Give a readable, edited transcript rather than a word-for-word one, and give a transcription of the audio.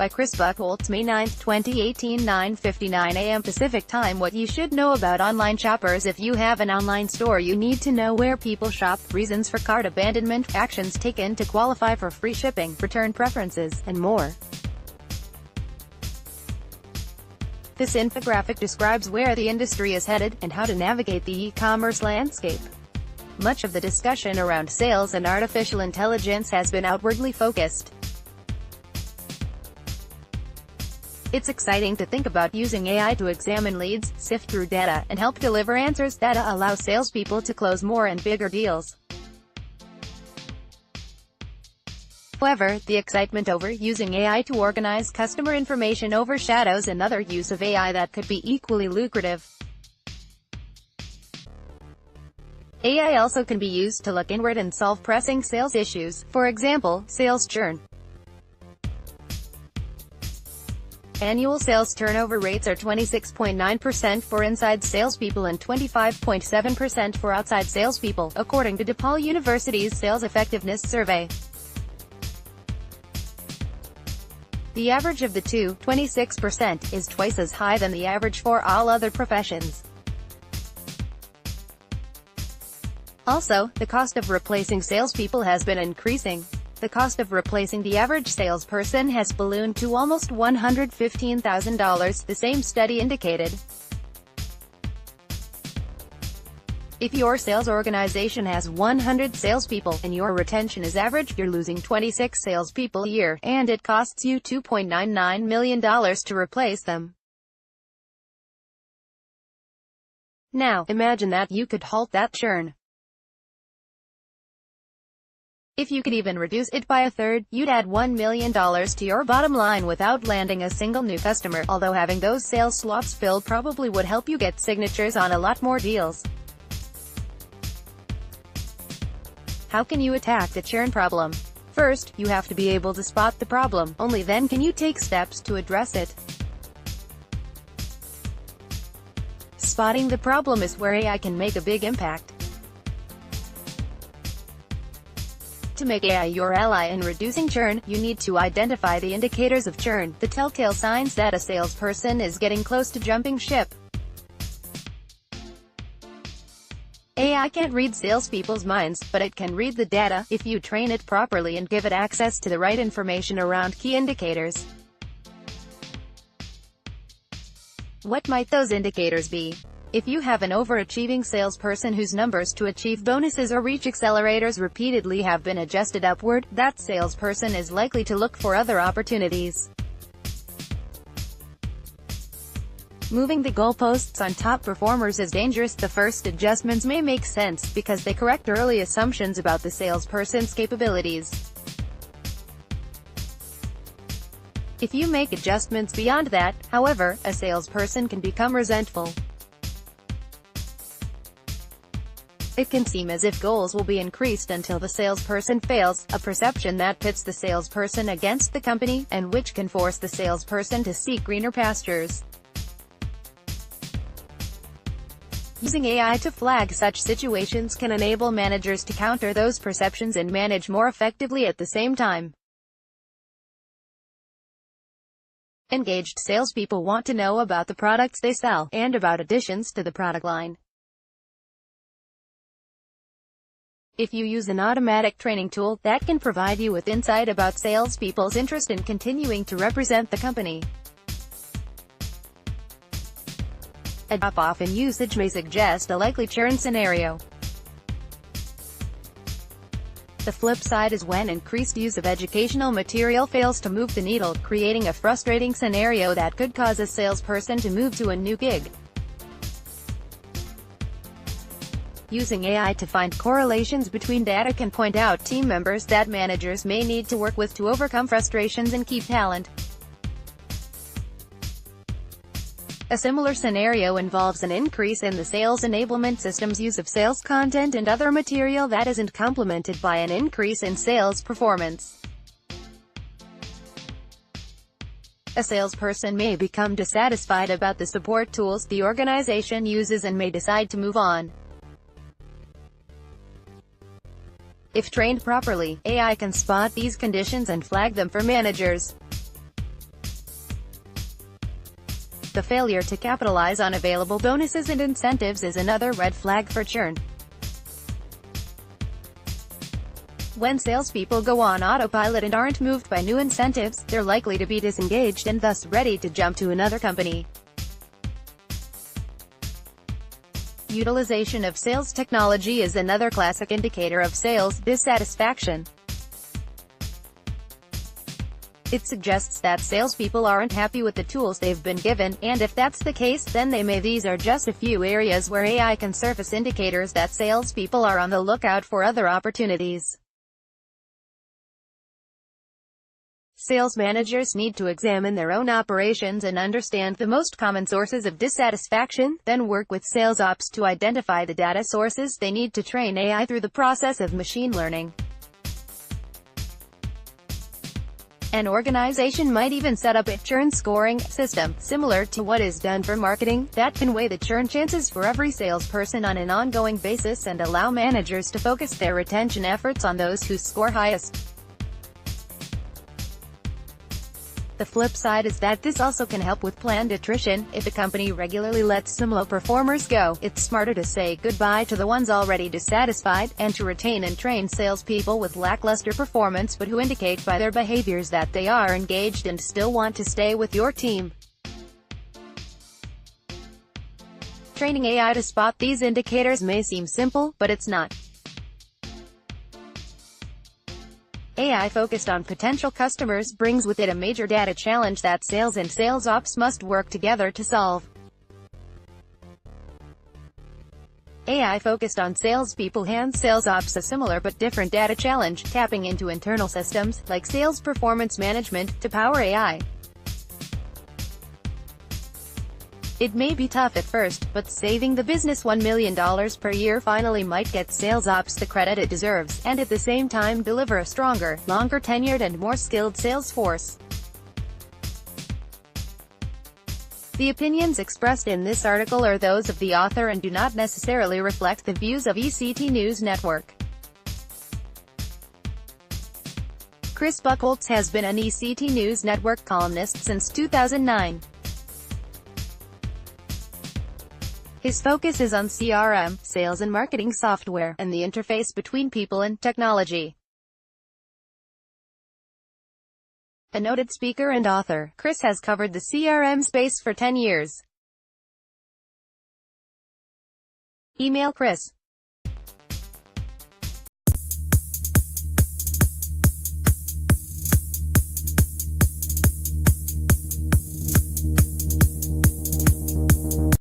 by Chris Bucholtz May 9, 2018 9:59 a.m. Pacific Time. What you should know about online shoppers. If you have an online store, you need to know where people shop, reasons for cart abandonment, actions taken to qualify for free shipping, return preferences, and more. This infographic describes where the industry is headed, and how to navigate the e-commerce landscape. Much of the discussion around sales and artificial intelligence has been outwardly focused. It's exciting to think about using AI to examine leads, sift through data, and help deliver answers that allow salespeople to close more and bigger deals. However, the excitement over using AI to organize customer information overshadows another use of AI that could be equally lucrative. AI also can be used to look inward and solve pressing sales issues, for example, sales churn. Annual sales turnover rates are 26.9% for inside salespeople and 25.7% for outside salespeople, according to DePaul University's Sales Effectiveness Survey. The average of the two, 26%, is twice as high than the average for all other professions. Also, the cost of replacing salespeople has been increasing. The cost of replacing the average salesperson has ballooned to almost $115,000, the same study indicated. If your sales organization has 100 salespeople, and your retention is average, you're losing 26 salespeople a year, and it costs you $2.99 million to replace them. Now, imagine that you could halt that churn. If you could even reduce it by a third, you'd add $1 million to your bottom line without landing a single new customer, although having those sales slots filled probably would help you get signatures on a lot more deals. How can you attack the churn problem? First, you have to be able to spot the problem. Only then can you take steps to address it. Spotting the problem is where AI can make a big impact. To make AI your ally in reducing churn, you need to identify the indicators of churn, the telltale signs that a salesperson is getting close to jumping ship. AI can't read salespeople's minds, but it can read the data, if you train it properly and give it access to the right information around key indicators. What might those indicators be? If you have an overachieving salesperson whose numbers to achieve bonuses or reach accelerators repeatedly have been adjusted upward, that salesperson is likely to look for other opportunities. Moving the goalposts on top performers is dangerous. The first adjustments may make sense, because they correct early assumptions about the salesperson's capabilities. If you make adjustments beyond that, however, a salesperson can become resentful. It can seem as if goals will be increased until the salesperson fails, a perception that pits the salesperson against the company, and which can force the salesperson to seek greener pastures. Using AI to flag such situations can enable managers to counter those perceptions and manage more effectively at the same time. Engaged salespeople want to know about the products they sell, and about additions to the product line. If you use an automatic training tool, that can provide you with insight about salespeople's interest in continuing to represent the company. A drop-off in usage may suggest a likely churn scenario. The flip side is when increased use of educational material fails to move the needle, creating a frustrating scenario that could cause a salesperson to move to a new gig. Using AI to find correlations between data can point out team members that managers may need to work with to overcome frustrations and keep talent. A similar scenario involves an increase in the sales enablement system's use of sales content and other material that isn't complemented by an increase in sales performance. A salesperson may become dissatisfied about the support tools the organization uses and may decide to move on. If trained properly, AI can spot these conditions and flag them for managers. The failure to capitalize on available bonuses and incentives is another red flag for churn. When salespeople go on autopilot and aren't moved by new incentives, they're likely to be disengaged and thus ready to jump to another company. Utilization of sales technology is another classic indicator of sales dissatisfaction. It suggests that salespeople aren't happy with the tools they've been given, and if that's the case, then these are just a few areas where AI can surface indicators that salespeople are on the lookout for other opportunities. Sales managers need to examine their own operations and understand the most common sources of dissatisfaction, then work with sales ops to identify the data sources they need to train AI through the process of machine learning. An organization might even set up a churn scoring system, similar to what is done for marketing, that can weigh the churn chances for every salesperson on an ongoing basis and allow managers to focus their retention efforts on those who score highest. The flip side is that this also can help with planned attrition. If a company regularly lets some low performers go, it's smarter to say goodbye to the ones already dissatisfied, and to retain and train salespeople with lackluster performance but who indicate by their behaviors that they are engaged and still want to stay with your team. Training AI to spot these indicators may seem simple, but it's not. AI focused on potential customers brings with it a major data challenge that sales and sales ops must work together to solve. AI focused on salespeople hands sales ops a similar but different data challenge, tapping into internal systems, like sales performance management, to power AI. It may be tough at first, but saving the business $1 million per year finally might get sales ops the credit it deserves, and at the same time deliver a stronger, longer tenured and more skilled sales force. The opinions expressed in this article are those of the author and do not necessarily reflect the views of ECT News Network. Chris Bucholtz has been an ECT News Network columnist since 2009. His focus is on CRM, sales and marketing software, and the interface between people and technology. A noted speaker and author, Chris has covered the CRM space for 10 years. Email Chris.